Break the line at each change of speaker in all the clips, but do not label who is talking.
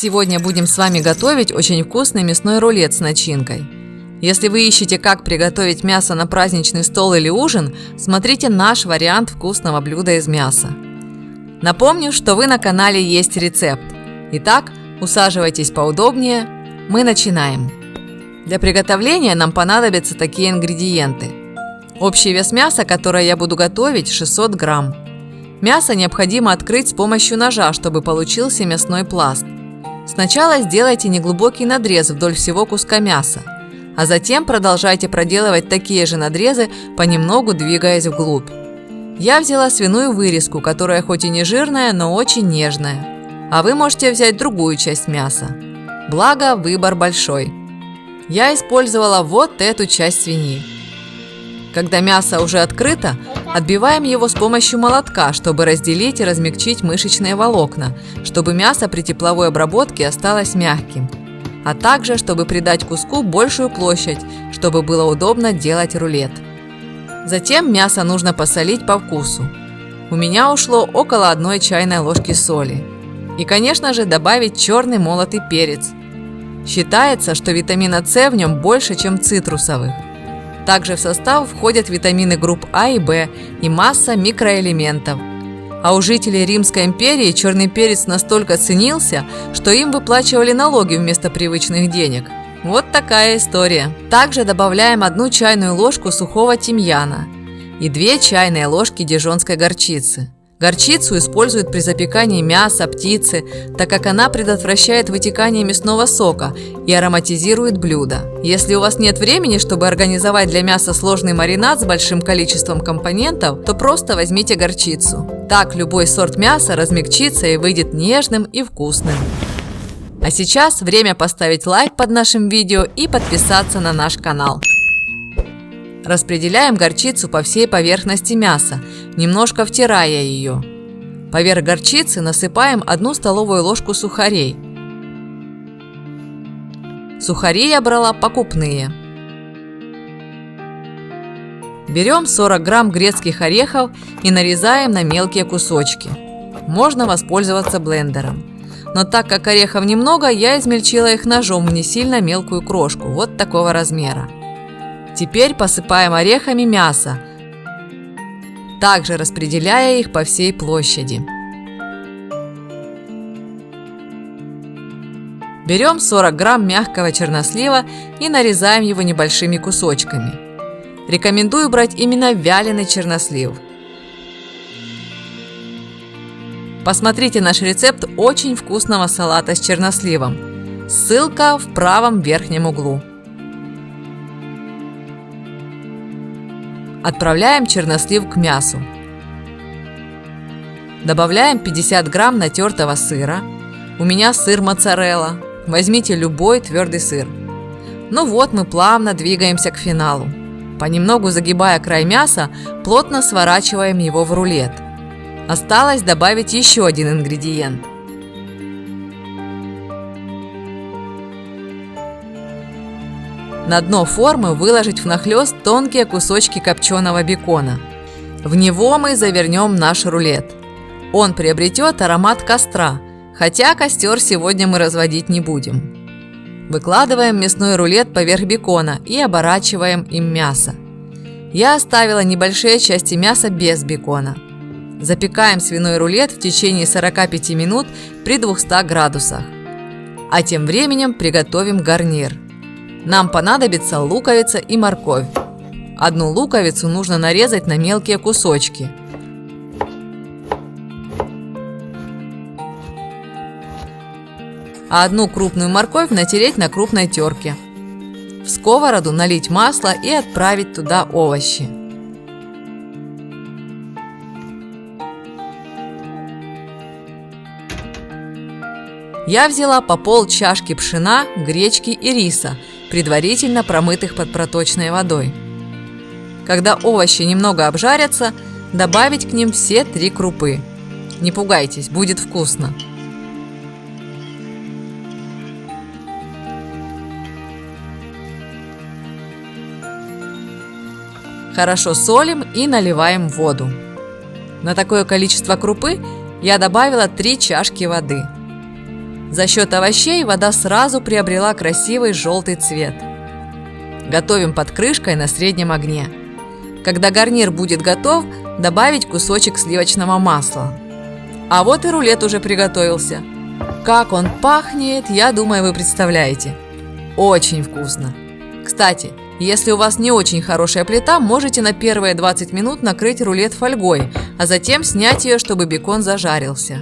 Сегодня будем с вами готовить очень вкусный мясной рулет с начинкой. Если вы ищете, как приготовить мясо на праздничный стол или ужин, смотрите наш вариант вкусного блюда из мяса. Напомню, что вы на канале Есть рецепт. Итак, усаживайтесь поудобнее. Мы начинаем. Для приготовления нам понадобятся такие ингредиенты. Общий вес мяса, которое я буду готовить, 600 грамм. Мясо необходимо открыть с помощью ножа, чтобы получился мясной пласт. Сначала сделайте неглубокий надрез вдоль всего куска мяса, а затем продолжайте проделывать такие же надрезы, понемногу двигаясь вглубь. Я взяла свиную вырезку, которая хоть и не жирная, но очень нежная. А вы можете взять другую часть мяса. Благо, выбор большой. Я использовала вот эту часть свиньи. Когда мясо уже открыто, отбиваем его с помощью молотка, чтобы разделить и размягчить мышечные волокна, чтобы мясо при тепловой обработке осталось мягким, а также чтобы придать куску большую площадь, чтобы было удобно делать рулет. Затем мясо нужно посолить по вкусу. У меня ушло около 1 чайной ложки соли. И, конечно же, добавить черный молотый перец. Считается, что витамина С в нем больше, чем цитрусовых. Также в состав входят витамины групп А и В и масса микроэлементов. А у жителей Римской империи черный перец настолько ценился, что им выплачивали налоги вместо привычных денег. Вот такая история. Также добавляем 1 чайную ложку сухого тимьяна и 2 чайные ложки дижонской горчицы. Горчицу используют при запекании мяса, птицы, так как она предотвращает вытекание мясного сока и ароматизирует блюдо. Если у вас нет времени, чтобы организовать для мяса сложный маринад с большим количеством компонентов, то просто возьмите горчицу. Так любой сорт мяса размягчится и выйдет нежным и вкусным. А сейчас время поставить лайк под нашим видео и подписаться на наш канал. Распределяем горчицу по всей поверхности мяса, немножко втирая ее. Поверх горчицы насыпаем 1 столовую ложку сухарей. Сухари я брала покупные. Берем 40 грамм грецких орехов и нарезаем на мелкие кусочки. Можно воспользоваться блендером. Но так как орехов немного, я измельчила их ножом в не сильно мелкую крошку, вот такого размера. Теперь посыпаем орехами мясо, также распределяя их по всей площади. Берем 40 грамм мягкого чернослива и нарезаем его небольшими кусочками. Рекомендую брать именно вяленый чернослив. Посмотрите наш рецепт очень вкусного салата с черносливом. Ссылка в правом верхнем углу. Отправляем чернослив к мясу. Добавляем 50 грамм натертого сыра. У меня сыр моцарелла. Возьмите любой твердый сыр. Ну вот, мы плавно двигаемся к финалу. Понемногу загибая край мяса, плотно сворачиваем его в рулет. Осталось добавить еще один ингредиент. На дно формы выложить внахлёст тонкие кусочки копченого бекона. В него мы завернем наш рулет. Он приобретет аромат костра, хотя костер сегодня мы разводить не будем. Выкладываем мясной рулет поверх бекона и оборачиваем им мясо. Я оставила небольшие части мяса без бекона. Запекаем свиной рулет в течение 45 минут при 200 градусах. А тем временем приготовим гарнир. Нам понадобится луковица и морковь. 1 луковицу нужно нарезать на мелкие кусочки. А 1 крупную морковь натереть на крупной терке. В сковороду налить масло и отправить туда овощи. Я взяла по пол чашки пшена, гречки и риса, предварительно промытых под проточной водой. Когда овощи немного обжарятся, добавить к ним все 3 крупы. Не пугайтесь, будет вкусно. Хорошо солим и наливаем воду. На такое количество крупы я добавила 3 чашки воды. За счет овощей вода сразу приобрела красивый желтый цвет. Готовим под крышкой на среднем огне. Когда гарнир будет готов, добавить кусочек сливочного масла. А вот и рулет уже приготовился. Как он пахнет, я думаю, вы представляете. Очень вкусно. Кстати, если у вас не очень хорошая плита, можете на первые 20 минут накрыть рулет фольгой, а затем снять ее, чтобы бекон зажарился.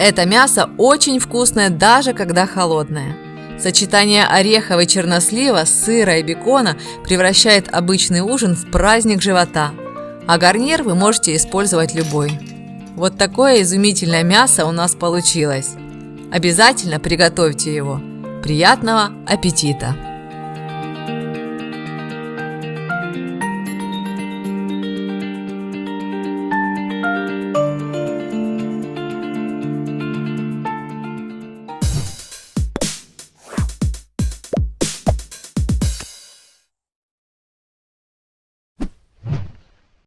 Это мясо очень вкусное, даже когда холодное. Сочетание орехов и чернослива, сыра и бекона превращает обычный ужин в праздник живота. А гарнир вы можете использовать любой. Вот такое изумительное мясо у нас получилось. Обязательно приготовьте его. Приятного аппетита!